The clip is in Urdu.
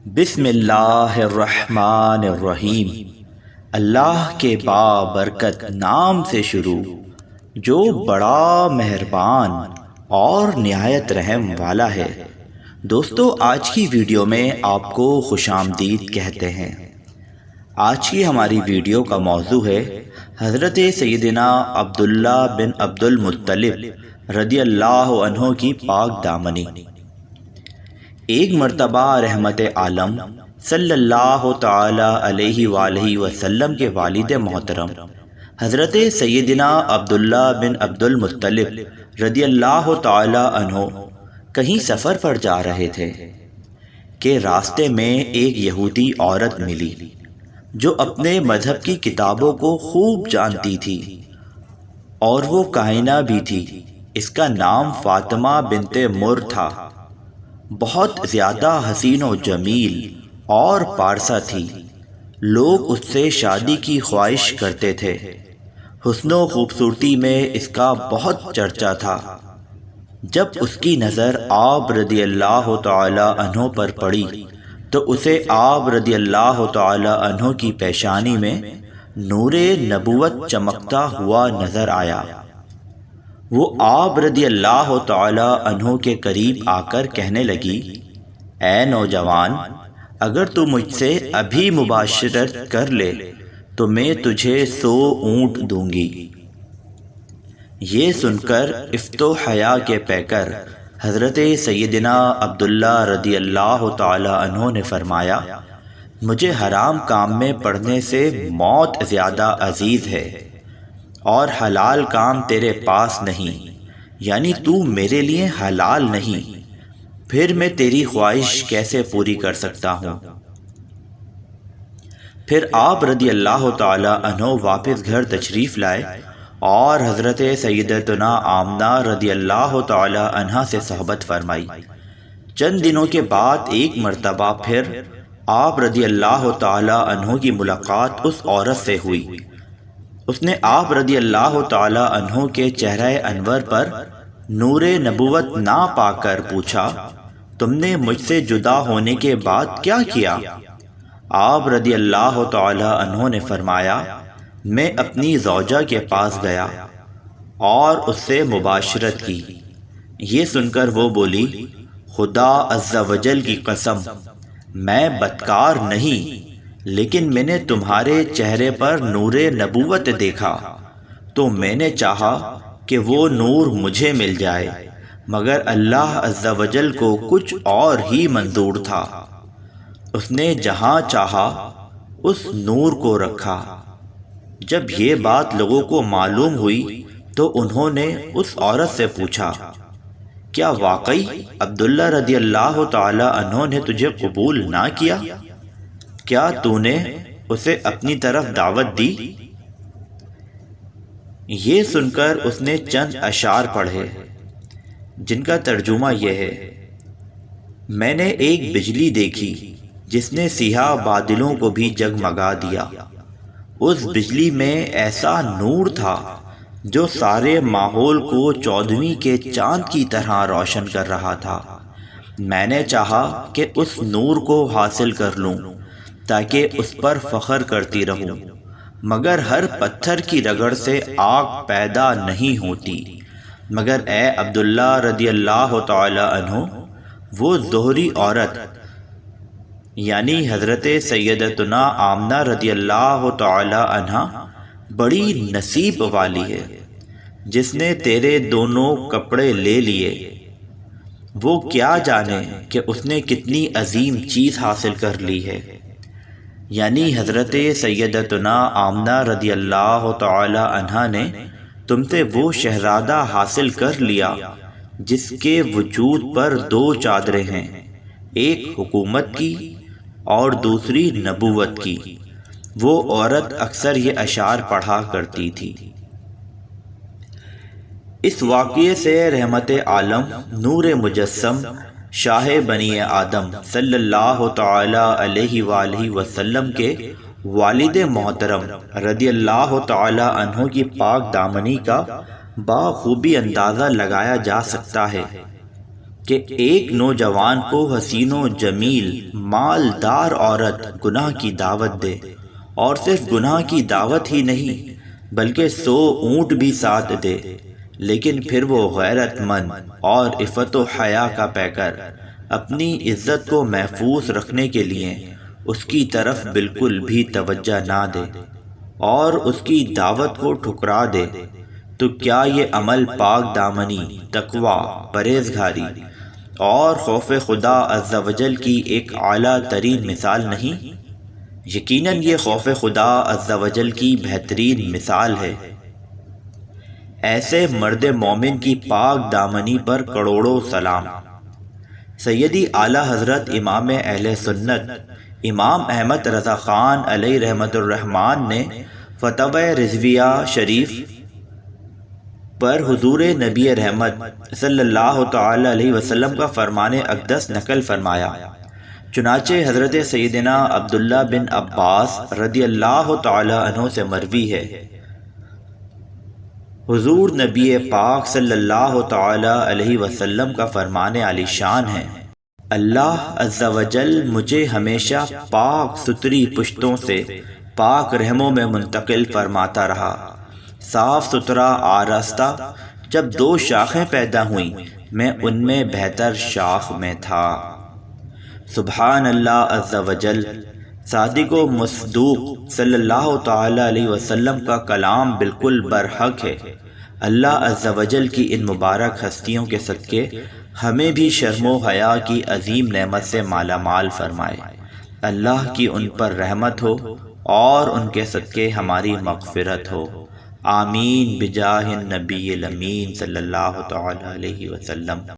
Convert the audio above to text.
بسم اللہ الرحمن الرحیم۔ اللہ کے بابرکت نام سے شروع جو بڑا مہربان اور نہایت رحم والا ہے۔ دوستو، آج کی ویڈیو میں آپ کو خوش آمدید کہتے ہیں۔ آج کی ہماری ویڈیو کا موضوع ہے حضرت سیدنا عبداللہ بن عبد المطلب رضی اللہ عنہ کی پاک دامنی۔ ایک مرتبہ رحمت عالم صلی اللہ تعالی علیہ وآلہ وسلم کے والد محترم حضرت سیدنا عبداللہ بن عبد المطلب رضی اللہ تعالی عنہ کہیں سفر پر جا رہے تھے کہ راستے میں ایک یہودی عورت ملی جو اپنے مذہب کی کتابوں کو خوب جانتی تھی اور وہ کائنہ بھی تھی۔ اس کا نام فاطمہ بنت مر تھا۔ بہت زیادہ حسین و جمیل اور پارسا تھی۔ لوگ اس سے شادی کی خواہش کرتے تھے۔ حسن و خوبصورتی میں اس کا بہت چرچا تھا۔ جب اس کی نظر آپ رضی اللہ تعالی عنہ پر پڑی تو اسے آپ رضی اللہ تعالی عنہ کی پیشانی میں نور نبوت چمکتا ہوا نظر آیا۔ وہ آپ رضی اللہ تعالی عنہ کے قریب آ کر کہنے لگی، اے نوجوان، اگر تو مجھ سے ابھی مباشرت کر لے تو میں تجھے 100 اونٹ دوں گی۔ یہ سن کر عفت و حیا کے پیکر حضرت سیدنا عبداللہ رضی اللہ تعالی عنہ نے فرمایا، مجھے حرام کام میں پڑنے سے موت زیادہ عزیز ہے اور حلال کام تیرے پاس نہیں، یعنی تو میرے لیے حلال نہیں، پھر میں تیری خواہش کیسے پوری کر سکتا ہوں؟ پھر آپ رضی اللہ تعالی عنہ واپس گھر تشریف لائے اور حضرت سیدتنا آمنہ رضی اللہ تعالی عنہ سے صحبت فرمائی۔ چند دنوں کے بعد ایک مرتبہ پھر آپ رضی اللہ تعالی عنہ کی ملاقات اس عورت سے ہوئی۔ اس نے آپ رضی اللہ تعالی عنہ کے چہرہ انور پر نور نبوت نہ پا کر پوچھا، تم نے مجھ سے جدا ہونے کے بعد کیا کیا؟ آپ رضی اللہ تعالی عنہ نے فرمایا، میں اپنی زوجہ کے پاس گیا اور اس سے مباشرت کی۔ یہ سن کر وہ بولی، خدا عز و جل کی قسم، میں بدکار نہیں، لیکن میں نے تمہارے چہرے پر نور نبوت دیکھا تو میں نے چاہا کہ وہ نور مجھے مل جائے، مگر اللہ عز و جل کو کچھ اور ہی منظور تھا۔ اس نے جہاں چاہا اس نور کو رکھا۔ جب یہ بات لوگوں کو معلوم ہوئی تو انہوں نے اس عورت سے پوچھا، کیا واقعی عبداللہ رضی اللہ تعالی عنہ نے تجھے قبول نہ کیا؟ کیا تو نے اسے اپنی طرف دعوت دی؟ یہ سن کر اس نے چند اشعار پڑھے جن کا ترجمہ یہ ہے، میں نے ایک بجلی دیکھی جس نے سیاہ بادلوں کو بھی جگمگا دیا۔ اس بجلی میں ایسا نور تھا جو سارے ماحول کو 14ویں کے چاند کی طرح روشن کر رہا تھا۔ میں نے چاہا کہ اس نور کو حاصل کر لوں تاکہ اس پر فخر کرتی رہوں، مگر ہر پتھر کی رگڑ سے آگ پیدا نہیں ہوتی۔ مگر اے عبداللہ رضی اللہ تعالی عنہ، وہ زہری عورت یعنی حضرت سیدتنا آمنہ رضی اللہ تعالی عنہ بڑی نصیب والی ہے جس نے تیرے دونوں کپڑے لے لیے۔ وہ کیا جانے کہ اس نے کتنی عظیم چیز حاصل کر لی ہے، یعنی حضرت سیدتنا آمنہ رضی اللہ تعالی عنہ نے تم سے وہ شہزادہ حاصل کر لیا جس کے وجود پر 2 چادریں ہیں، ایک حکومت کی اور دوسری نبوت کی۔ وہ عورت اکثر یہ اشعار پڑھا کرتی تھی۔ اس واقعے سے رحمت عالم نور مجسم شاہ بنی آدم صلی اللہ تعالی علیہ وآلہ وسلم کے والد محترم رضی اللہ تعالی عنہ کی پاک دامنی کا بخوبی اندازہ لگایا جا سکتا ہے۔ کہ ایک نوجوان کو حسین و جمیل مالدار عورت گناہ کی دعوت دے، اور صرف گناہ کی دعوت ہی نہیں بلکہ 100 اونٹ بھی ساتھ دے، لیکن پھر وہ غیرت مند اور عفت و حیا کا پیکر اپنی عزت کو محفوظ رکھنے کے لیے اس کی طرف بالکل بھی توجہ نہ دے اور اس کی دعوت کو ٹھکرا دے، تو کیا یہ عمل پاک دامنی، تقوی، پرہیزگاری اور خوف خدا عز و جل کی ایک اعلیٰ ترین مثال نہیں؟ یقیناً یہ خوف خدا عز و جل کی بہترین مثال ہے۔ ایسے مرد مومن کی پاک دامنی پر کروڑوں سلام۔ سیدی اعلیٰ حضرت امام اہل سنت امام احمد رضا خان علیہ رحمت الرحمن نے فتاوی رضویہ شریف پر حضور نبی رحمت صلی اللہ تعالی علیہ وسلم کا فرمان اقدس نقل فرمایا۔ چنانچہ حضرت سیدنا عبداللہ بن عباس رضی اللہ تعالی عنہ سے مروی ہے، حضور نبی پاک صلی اللہ تعالی علیہ وسلم کا فرمان عالی شان ہے، اللہ عز و جل مجھے ہمیشہ پاک ستھری پشتوں سے پاک رحموں میں منتقل فرماتا رہا۔ صاف ستھرا آراستہ جب 2 شاخیں پیدا ہوئیں، میں ان میں بہتر شاخ میں تھا۔ سبحان اللہ عز و جل۔ صادق و مصدوق صلی اللہ تعالی علیہ وسلم کا کلام بالکل برحق ہے۔ اللہ عز و جل کی ان مبارک ہستیوں کے صدقے ہمیں بھی شرم و حیا کی عظیم نعمت سے مالا مال فرمائے۔ اللہ کی ان پر رحمت ہو اور ان کے صدقے ہماری مغفرت ہو، آمین بجاہ النبی الامین صلی اللہ تعالی علیہ وسلم۔